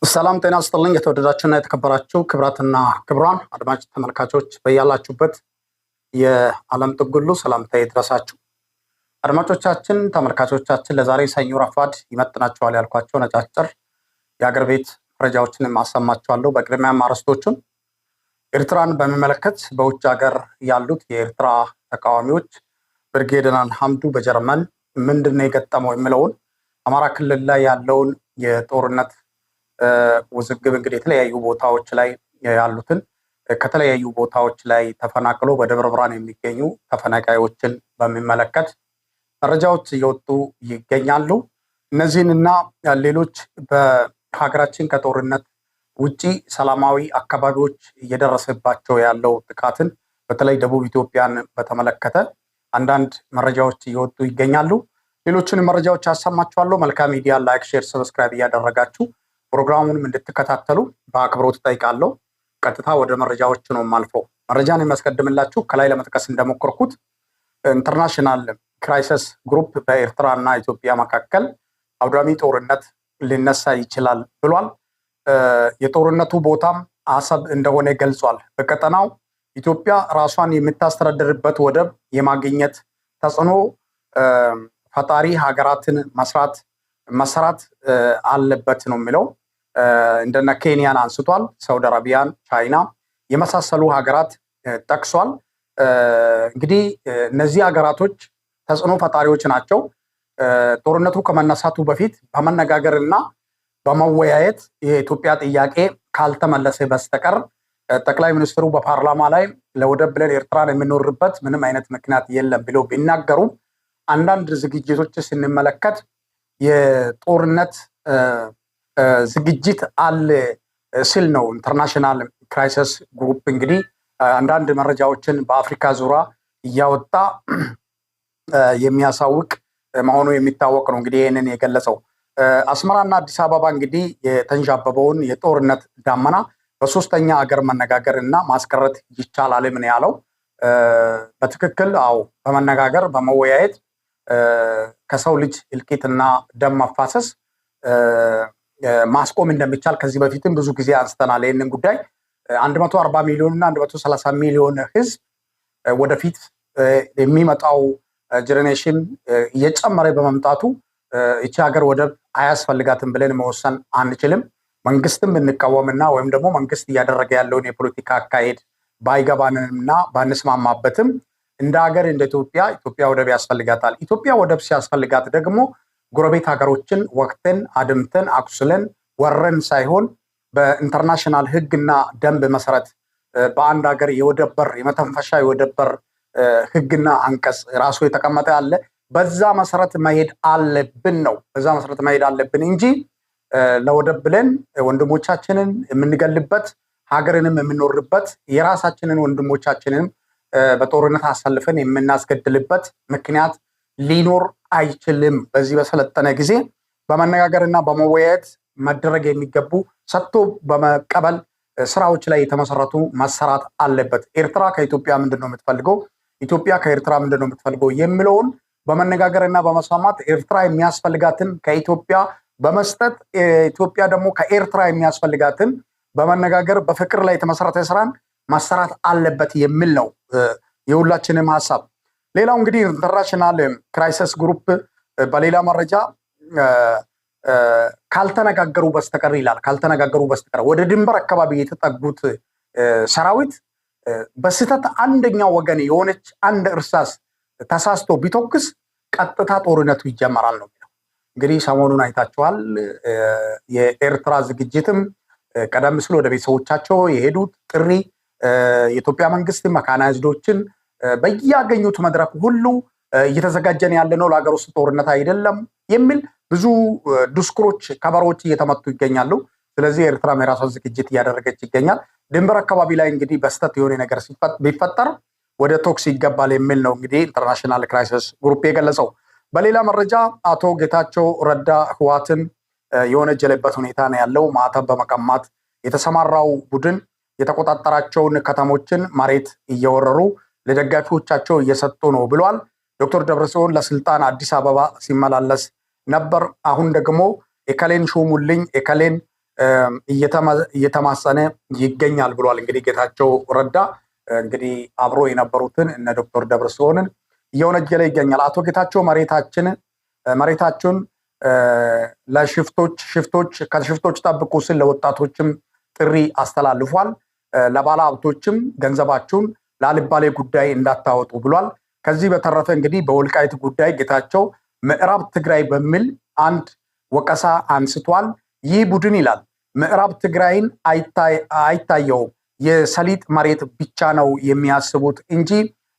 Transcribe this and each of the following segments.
ሰላም ጤና ይስጥልኝ። የተወደዳችሁና የተከበራችሁ ክብራትና ክብሯን አድማጭ ተመልካቾች በያላችሁበት የዓለም ጥግ ሁሉ ሰላምታዬ ይድረሳችሁ። አድማጮቻችን፣ ተመልካቾቻችን ለዛሬ ሰኞ ረፋድ ይመጥናቸዋል ያልኳቸው ነጫጭር የአገር ቤት መረጃዎችን ማሰማችኋለሁ። በቅድሚያም አርዕስቶቹን ኤርትራን በሚመለከት በውጭ ሀገር ያሉት የኤርትራ ተቃዋሚዎች ብርጌደናን ሐምዱ በጀርመን ምንድነው የገጠመው የሚለውን አማራ ክልል ላይ ያለውን የጦርነት ውዝግብ እንግዲህ የተለያዩ ቦታዎች ላይ ያሉትን ከተለያዩ ቦታዎች ላይ ተፈናቅሎ በደብረ ብርሃን የሚገኙ ተፈናቃዮችን በሚመለከት መረጃዎች እየወጡ ይገኛሉ። እነዚህንና ሌሎች በሀገራችን ከጦርነት ውጪ ሰላማዊ አካባቢዎች እየደረሰባቸው ያለው ጥቃትን በተለይ ደቡብ ኢትዮጵያን በተመለከተ አንዳንድ መረጃዎች እየወጡ ይገኛሉ። ሌሎችን መረጃዎች ያሰማችኋለሁ። መልካም ሚዲያ ላይክ፣ ሼር፣ ሰብስክራይብ እያደረጋችሁ ፕሮግራሙንም እንድትከታተሉ በአክብሮት ጠይቃለሁ። ቀጥታ ወደ መረጃዎች ነው የማልፈው። መረጃን የሚያስቀድምላችሁ ከላይ ለመጥቀስ እንደሞከርኩት ኢንተርናሽናል ክራይሲስ ግሩፕ በኤርትራ እና ኢትዮጵያ መካከል አውዳሚ ጦርነት ሊነሳ ይችላል ብሏል። የጦርነቱ ቦታም አሰብ እንደሆነ ገልጿል። በቀጠናው ኢትዮጵያ ራሷን የምታስተዳድርበት ወደብ የማግኘት ተጽዕኖ ፈጣሪ ሀገራትን መሰራት አለበት ነው የሚለው። እንደነ ኬንያን አንስቷል። ሳውዲ አረቢያን፣ ቻይና የመሳሰሉ ሀገራት ጠቅሷል። እንግዲህ እነዚህ ሀገራቶች ተጽዕኖ ፈጣሪዎች ናቸው። ጦርነቱ ከመነሳቱ በፊት በመነጋገር እና በመወያየት የኢትዮጵያ ጥያቄ ካልተመለሰ በስተቀር ጠቅላይ ሚኒስትሩ በፓርላማ ላይ ለወደብ ብለን ኤርትራን የምንኖርበት ምንም አይነት ምክንያት የለም ብለው ቢናገሩ አንዳንድ ዝግጅቶች ስንመለከት የጦርነት ዝግጅት አለ ሲል ነው ኢንተርናሽናል ክራይሲስ ግሩፕ እንግዲህ አንዳንድ መረጃዎችን በአፍሪካ ዙሪያ እያወጣ የሚያሳውቅ መሆኑ የሚታወቅ ነው። እንግዲህ ይህንን የገለጸው አስመራና አዲስ አበባ እንግዲህ የተንዣበበውን የጦርነት ዳመና በሶስተኛ ሀገር መነጋገር እና ማስቀረት ይቻላል ምን ያለው በትክክል አዎ፣ በመነጋገር በመወያየት ከሰው ልጅ እልቂትና ደም መፋሰስ ማስቆም እንደሚቻል ከዚህ በፊትም ብዙ ጊዜ አንስተናል። ይህንን ጉዳይ 140 ሚሊዮን እና 130 ሚሊዮን ህዝብ ወደፊት የሚመጣው ጀነሬሽን እየጨመረ በመምጣቱ እቺ ሀገር ወደብ አያስፈልጋትም ብለን መወሰን አንችልም። መንግስትም እንቃወምና ወይም ደግሞ መንግስት እያደረገ ያለውን የፖለቲካ አካሄድ ባይገባንምና ባንስማማበትም እንደ ሀገር እንደ ኢትዮጵያ ወደብ ያስፈልጋታል። ኢትዮጵያ ወደብ ሲያስፈልጋት ደግሞ ጎረቤት ሀገሮችን ወቅትን አድምተን አቁስለን ወረን ሳይሆን በኢንተርናሽናል ህግና ደንብ መሰረት በአንድ ሀገር የወደብ በር የመተንፈሻ የወደብ በር ህግና አንቀጽ ራሱ የተቀመጠ ያለ በዛ መሰረት መሄድ አለብን ነው። በዛ መሰረት መሄድ አለብን እንጂ ለወደብ ብለን ወንድሞቻችንን የምንገልበት ሀገርንም የምንኖርበት የራሳችንን ወንድሞቻችንን በጦርነት አሳልፈን የምናስገድልበት ምክንያት ሊኖር አይችልም። በዚህ በሰለጠነ ጊዜ በመነጋገርና በመወያየት መደረግ የሚገቡ ሰጥቶ በመቀበል ስራዎች ላይ የተመሰረቱ መሰራት አለበት። ኤርትራ ከኢትዮጵያ ምንድነው የምትፈልገው፣ ኢትዮጵያ ከኤርትራ ምንድነው የምትፈልገው የሚለውን በመነጋገርና በመስማማት ኤርትራ የሚያስፈልጋትን ከኢትዮጵያ በመስጠት ኢትዮጵያ ደግሞ ከኤርትራ የሚያስፈልጋትን በመነጋገር በፍቅር ላይ የተመሰረተ ስራን ማሰራት አለበት የሚል ነው የሁላችንም ሀሳብ። ሌላው እንግዲህ ኢንተርናሽናል ክራይሲስ ግሩፕ በሌላ መረጃ ካልተነጋገሩ በስተቀር ይላል። ካልተነጋገሩ በስተቀር ወደ ድንበር አካባቢ የተጠጉት ሰራዊት በስህተት አንደኛው ወገን የሆነች አንድ እርሳስ ተሳስቶ ቢተኩስ ቀጥታ ጦርነቱ ይጀመራል ነው የሚለው። እንግዲህ ሰሞኑን አይታችኋል። የኤርትራ ዝግጅትም ቀደም ሲል ወደ ቤተሰቦቻቸው የሄዱት ጥሪ የኢትዮጵያ መንግስት መካናይዝዶችን በያገኙት መድረክ ሁሉ እየተዘጋጀን ያለነው ለሀገር ውስጥ ጦርነት አይደለም የሚል ብዙ ዲስኩሮች ከበሮች እየተመቱ ይገኛሉ። ስለዚህ ኤርትራም የራሷን ዝግጅት እያደረገች ይገኛል። ድንበር አካባቢ ላይ እንግዲህ በስተት የሆነ ነገር ቢፈጠር ወደ ቶክስ ይገባል የሚል ነው እንግዲህ ኢንተርናሽናል ክራይሲስ ግሩፕ የገለጸው። በሌላ መረጃ አቶ ጌታቸው ረዳ ህወሓትን የወነጀለበት ሁኔታ ነው ያለው። ማዕተብ በመቀማት የተሰማራው ቡድን የተቆጣጠራቸውን ከተሞችን መሬት እየወረሩ ለደጋፊዎቻቸው እየሰጡ ነው ብሏል። ዶክተር ደብረጽዮን ለስልጣን አዲስ አበባ ሲመላለስ ነበር። አሁን ደግሞ ኤከሌን ሹሙልኝ ኤከሌን እየተማጸነ ይገኛል ብሏል። እንግዲህ ጌታቸው ረዳ እንግዲህ አብሮ የነበሩትን እነ ዶክተር ደብረጽዮንን እየወነጀለ ይገኛል። አቶ ጌታቸው መሬታችሁን ለሽፍቶች ከሽፍቶች ጠብቁ ስል ለወጣቶችም ጥሪ አስተላልፏል። ለባለ ሀብቶችም ገንዘባችሁን ላልባሌ ጉዳይ እንዳታወጡ ብሏል። ከዚህ በተረፈ እንግዲህ በወልቃይት ጉዳይ ጌታቸው ምዕራብ ትግራይ በሚል አንድ ወቀሳ አንስቷል። ይህ ቡድን ይላል ምዕራብ ትግራይን አይታየውም፣ የሰሊጥ መሬት ብቻ ነው የሚያስቡት እንጂ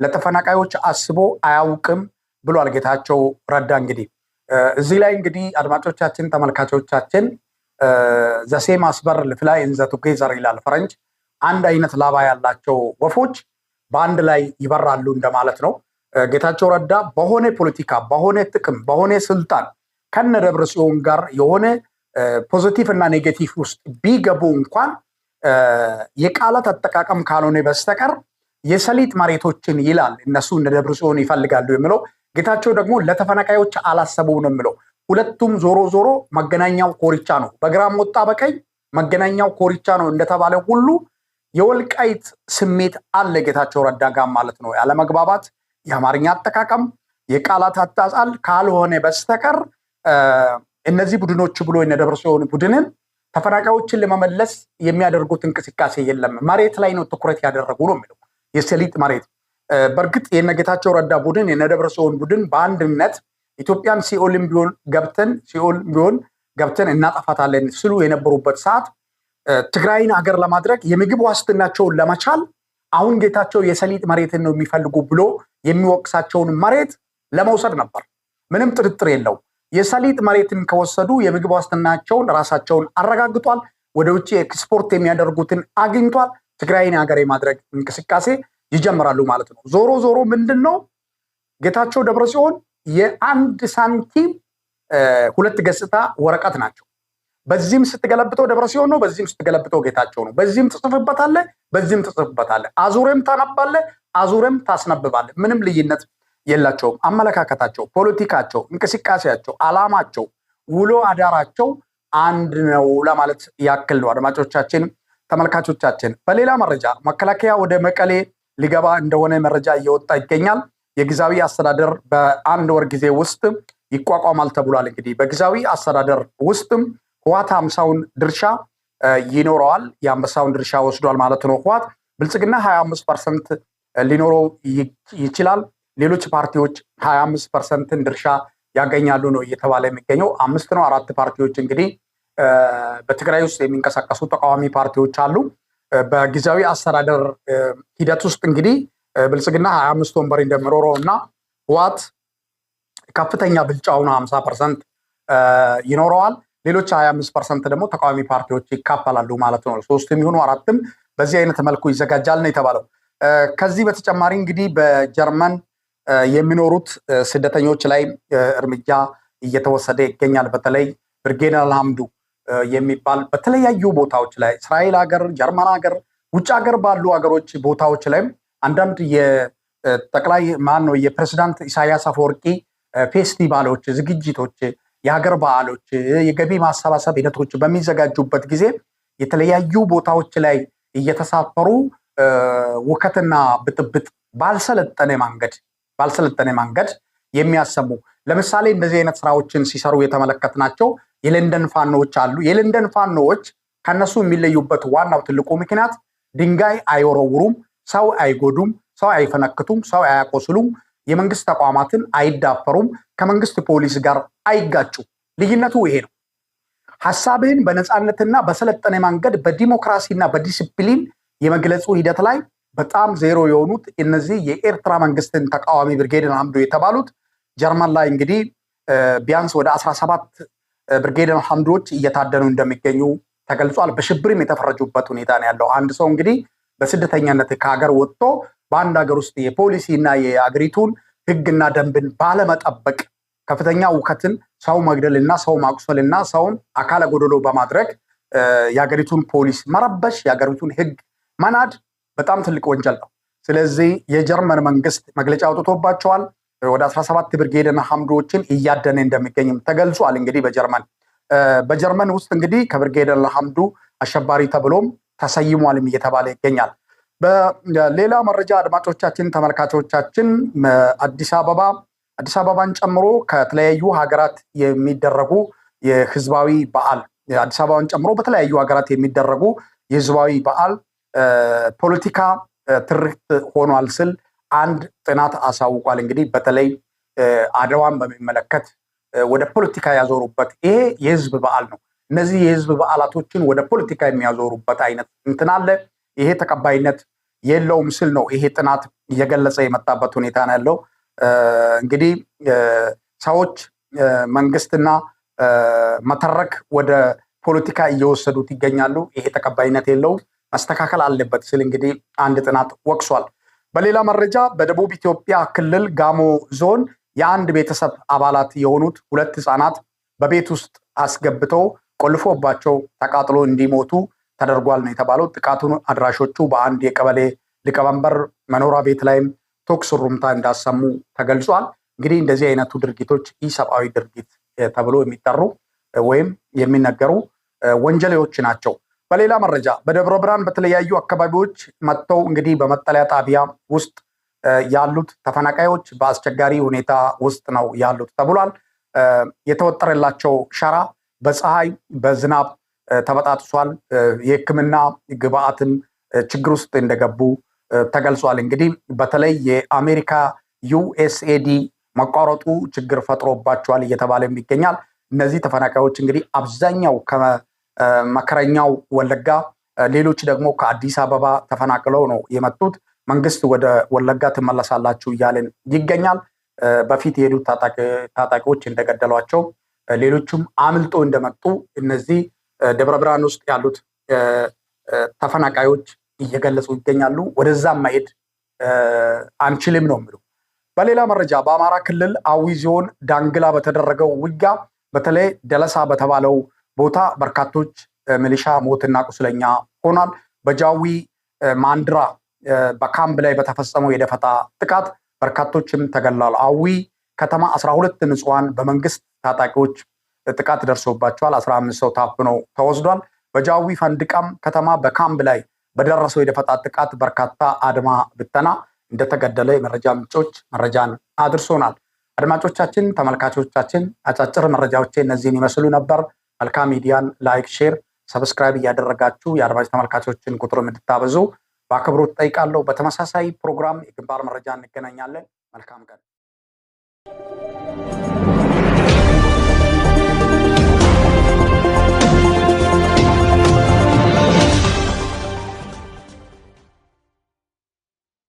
ለተፈናቃዮች አስቦ አያውቅም ብሏል ጌታቸው ረዳ። እንግዲህ እዚህ ላይ እንግዲህ አድማጮቻችን ተመልካቾቻችን ዘሴም አስበር ልፍላይ ኢን ዘ ቱጌዘር ይላል ፈረንጅ። አንድ አይነት ላባ ያላቸው ወፎች በአንድ ላይ ይበራሉ እንደማለት ነው። ጌታቸው ረዳ በሆነ ፖለቲካ፣ በሆነ ጥቅም፣ በሆነ ስልጣን ከነ ደብረጽዮን ጋር የሆነ ፖዚቲቭ እና ኔጌቲቭ ውስጥ ቢገቡ እንኳን የቃላት አጠቃቀም ካልሆነ በስተቀር የሰሊጥ መሬቶችን ይላል እነሱ እነ ደብረጽዮን ይፈልጋሉ የሚለው ጌታቸው ደግሞ ለተፈናቃዮች አላሰቡም ነው የሚለው። ሁለቱም ዞሮ ዞሮ መገናኛው ኮሪቻ ነው። በግራም ወጣ በቀኝ መገናኛው ኮሪቻ ነው እንደተባለ ሁሉ የወልቃይት ስሜት አለ ጌታቸው ረዳ ጋር ማለት ነው። ያለመግባባት፣ የአማርኛ አጠቃቀም፣ የቃላት አጣጣል ካልሆነ በስተቀር እነዚህ ቡድኖች ብሎ እነ ደብረጽዮን ቡድንን ተፈናቃዮችን ለመመለስ የሚያደርጉት እንቅስቃሴ የለም። መሬት ላይ ነው ትኩረት ያደረጉ ነው የሚለው የሰሊጥ መሬት። በእርግጥ የነ ጌታቸው ረዳ ቡድን የነ ደብረጽዮን ቡድን በአንድነት ኢትዮጵያን ሲኦልም ቢሆን ገብተን እናጠፋታለን ስሉ የነበሩበት ሰዓት ትግራይን አገር ለማድረግ የምግብ ዋስትናቸውን ለመቻል አሁን ጌታቸው የሰሊጥ መሬትን ነው የሚፈልጉ ብሎ የሚወቅሳቸውን መሬት ለመውሰድ ነበር። ምንም ጥርጥር የለው። የሰሊጥ መሬትን ከወሰዱ የምግብ ዋስትናቸውን ራሳቸውን አረጋግጧል። ወደ ውጭ ኤክስፖርት የሚያደርጉትን አግኝቷል። ትግራይን ሀገር የማድረግ እንቅስቃሴ ይጀምራሉ ማለት ነው። ዞሮ ዞሮ ምንድን ነው ጌታቸው ደብረጽዮን የአንድ ሳንቲም ሁለት ገጽታ ወረቀት ናቸው። በዚህም ስትገለብጠው ደብረጽዮን ነው፣ በዚህም ስትገለብጠው ጌታቸው ነው። በዚህም ትጽፍበታለህ፣ በዚህም ትጽፍበታለህ። አዙረም ታነባለህ፣ አዙረም ታስነብባለህ። ምንም ልዩነት የላቸውም። አመለካከታቸው፣ ፖለቲካቸው፣ እንቅስቃሴያቸው፣ አላማቸው፣ ውሎ አዳራቸው አንድ ነው ለማለት ያክል ነው። አድማጮቻችን፣ ተመልካቾቻችን፣ በሌላ መረጃ መከላከያ ወደ መቀሌ ሊገባ እንደሆነ መረጃ እየወጣ ይገኛል። የጊዜያዊ አስተዳደር በአንድ ወር ጊዜ ውስጥ ይቋቋማል ተብሏል። እንግዲህ በጊዜያዊ አስተዳደር ውስጥም ህወሓት 50ውን ድርሻ ይኖረዋል። የአንበሳውን ድርሻ ወስዷል ማለት ነው። ህወሓት ብልጽግና 25% ሊኖረው ይችላል። ሌሎች ፓርቲዎች 25%ን ድርሻ ያገኛሉ ነው እየተባለ የሚገኘው። 5 ነው 4 ፓርቲዎች እንግዲህ በትግራይ ውስጥ የሚንቀሳቀሱ ተቃዋሚ ፓርቲዎች አሉ። በጊዜያዊ አስተዳደር ሂደት ውስጥ እንግዲህ ብልጽግና 25 ወንበር እንደሚኖረው እና ህወሓት ከፍተኛ ብልጫውን 50% ይኖረዋል። ሌሎች 25% ደግሞ ተቃዋሚ ፓርቲዎች ይካፈላሉ ማለት ነው። 3 የሚሆኑ 4ም በዚህ አይነት መልኩ ይዘጋጃል ነው የተባለው። ከዚህ በተጨማሪ እንግዲህ በጀርመን የሚኖሩት ስደተኞች ላይ እርምጃ እየተወሰደ ይገኛል። በተለይ ብርጌድ አልሐምዱ የሚባል በተለያዩ ቦታዎች ላይ እስራኤል ሀገር፣ ጀርመን ሀገር፣ ውጭ ሀገር ባሉ ሀገሮች ቦታዎች ላይም አንዳንድ የጠቅላይ የፕሬዝዳንት ኢሳያስ አፈወርቂ ፌስቲቫሎች፣ ዝግጅቶች፣ የሀገር በዓሎች፣ የገቢ ማሰባሰብ ሂደቶች በሚዘጋጁበት ጊዜ የተለያዩ ቦታዎች ላይ እየተሳፈሩ ውከትና ብጥብጥ ባልሰለጠነ መንገድ የሚያሰሙ ለምሳሌ እንደዚህ አይነት ስራዎችን ሲሰሩ የተመለከትናቸው የለንደን ፋኖዎች አሉ። የለንደን ፋኖዎች ከነሱ የሚለዩበት ዋናው ትልቁ ምክንያት ድንጋይ አይወረውሩም፣ ሰው አይጎዱም፣ ሰው አይፈነክቱም፣ ሰው አያቆስሉም፣ የመንግስት ተቋማትን አይዳፈሩም፣ ከመንግስት ፖሊስ ጋር አይጋጩ። ልዩነቱ ይሄ ነው። ሐሳብህን በነፃነትና በሰለጠነ መንገድ በዲሞክራሲና በዲሲፕሊን የመግለጹ ሂደት ላይ በጣም ዜሮ የሆኑት እነዚህ የኤርትራ መንግስትን ተቃዋሚ ብርጌድ አልሐምዱ የተባሉት ጀርመን ላይ እንግዲህ ቢያንስ ወደ 17 ብርጌድ አልሐምዶች እየታደኑ እንደሚገኙ ተገልጿል። በሽብርም የተፈረጁበት ሁኔታ ነው ያለው። አንድ ሰው እንግዲህ በስደተኛነት ከሀገር ወጥቶ በአንድ ሀገር ውስጥ የፖሊሲና የአገሪቱን ህግና ደንብን ባለመጠበቅ ከፍተኛ ውከትን፣ ሰው መግደልና ሰው ማቁሰልና ሰውን አካለ ጎደሎ በማድረግ የሀገሪቱን ፖሊስ መረበሽ፣ የሀገሪቱን ህግ መናድ በጣም ትልቅ ወንጀል ነው። ስለዚህ የጀርመን መንግስት መግለጫ አውጥቶባቸዋል። ወደ 17 ብርጌድ ንሓምዶችን እያደነ እንደሚገኝም ተገልጿል። እንግዲህ በጀርመን ውስጥ እንግዲህ ከብርጌድ ንሓምዱ አሸባሪ ተብሎም ተሰይሟልም እየተባለ ይገኛል። በሌላ መረጃ አድማጮቻችን፣ ተመልካቾቻችን አዲስ አበባን ጨምሮ ከተለያዩ ሀገራት የሚደረጉ የህዝባዊ በዓል አዲስ አበባን ጨምሮ በተለያዩ ሀገራት የሚደረጉ የህዝባዊ በዓል ፖለቲካ ትርክት ሆኗል ስል አንድ ጥናት አሳውቋል። እንግዲህ በተለይ አድዋን በሚመለከት ወደ ፖለቲካ ያዞሩበት ይሄ የህዝብ በዓል ነው። እነዚህ የህዝብ በዓላቶችን ወደ ፖለቲካ የሚያዞሩበት አይነት እንትን አለ። ይሄ ተቀባይነት የለውም ስል ነው ይሄ ጥናት እየገለጸ የመጣበት ሁኔታ ነው ያለው። እንግዲህ ሰዎች መንግስትና መተረክ ወደ ፖለቲካ እየወሰዱት ይገኛሉ። ይሄ ተቀባይነት የለውም፣ መስተካከል አለበት ስል እንግዲህ አንድ ጥናት ወቅሷል። በሌላ መረጃ በደቡብ ኢትዮጵያ ክልል ጋሞ ዞን የአንድ ቤተሰብ አባላት የሆኑት 2 ህፃናት በቤት ውስጥ አስገብተው ቆልፎባቸው ተቃጥሎ እንዲሞቱ ተደርጓል ነው የተባለው። ጥቃቱን አድራሾቹ በአንድ የቀበሌ ሊቀመንበር መኖሪያ ቤት ላይም ተኩስ ሩምታ እንዳሰሙ ተገልጿል። እንግዲህ እንደዚህ አይነቱ ድርጊቶች ኢሰብአዊ ድርጊት ተብሎ የሚጠሩ ወይም የሚነገሩ ወንጀሎች ናቸው። በሌላ መረጃ በደብረ ብርሃን በተለያዩ አካባቢዎች መጥተው እንግዲህ በመጠለያ ጣቢያ ውስጥ ያሉት ተፈናቃዮች በአስቸጋሪ ሁኔታ ውስጥ ነው ያሉት ተብሏል። የተወጠረላቸው ሸራ በፀሐይ በዝናብ ተበጣጥሷል። የሕክምና ግብአትም ችግር ውስጥ እንደገቡ ተገልጿል። እንግዲህ በተለይ የአሜሪካ ዩኤስኤዲ መቋረጡ ችግር ፈጥሮባቸዋል እየተባለ ይገኛል። እነዚህ ተፈናቃዮች እንግዲህ አብዛኛው ከመከረኛው ወለጋ፣ ሌሎች ደግሞ ከአዲስ አበባ ተፈናቅለው ነው የመጡት። መንግስት ወደ ወለጋ ትመለሳላችሁ እያለን ይገኛል። በፊት የሄዱት ታጣቂዎች እንደገደሏቸው፣ ሌሎችም አምልጦ እንደመጡ እነዚህ ደብረ ብርሃን ውስጥ ያሉት ተፈናቃዮች እየገለጹ ይገኛሉ። ወደዛም መሄድ አንችልም ነው የሚሉ። በሌላ መረጃ በአማራ ክልል አዊ ዞን ዳንግላ በተደረገው ውጊያ በተለይ ደለሳ በተባለው ቦታ በርካቶች ሚሊሻ ሞትና ቁስለኛ ሆኗል። በጃዊ ማንድራ በካምፕ ላይ በተፈጸመው የደፈጣ ጥቃት በርካቶችም ተገድለዋል። አዊ ከተማ 12 ንጹሃን በመንግስት ታጣቂዎች ጥቃት ደርሶባቸዋል። 15 ሰው ታፍኖ ተወስዷል። በጃዊ ፈንድቃም ከተማ በካምፕ ላይ በደረሰው የደፈጣ ጥቃት በርካታ አድማ ብተና እንደተገደለ የመረጃ ምንጮች መረጃን አድርሶናል። አድማጮቻችን፣ ተመልካቾቻችን አጫጭር መረጃዎች እነዚህን ይመስሉ ነበር። መልካም ሚዲያን ላይክ፣ ሼር፣ ሰብስክራይብ እያደረጋችሁ የአድማጭ ተመልካቾችን ቁጥር እንድታበዙ በአክብሮት ጠይቃለሁ። በተመሳሳይ ፕሮግራም የግንባር መረጃ እንገናኛለን። መልካም ቀን።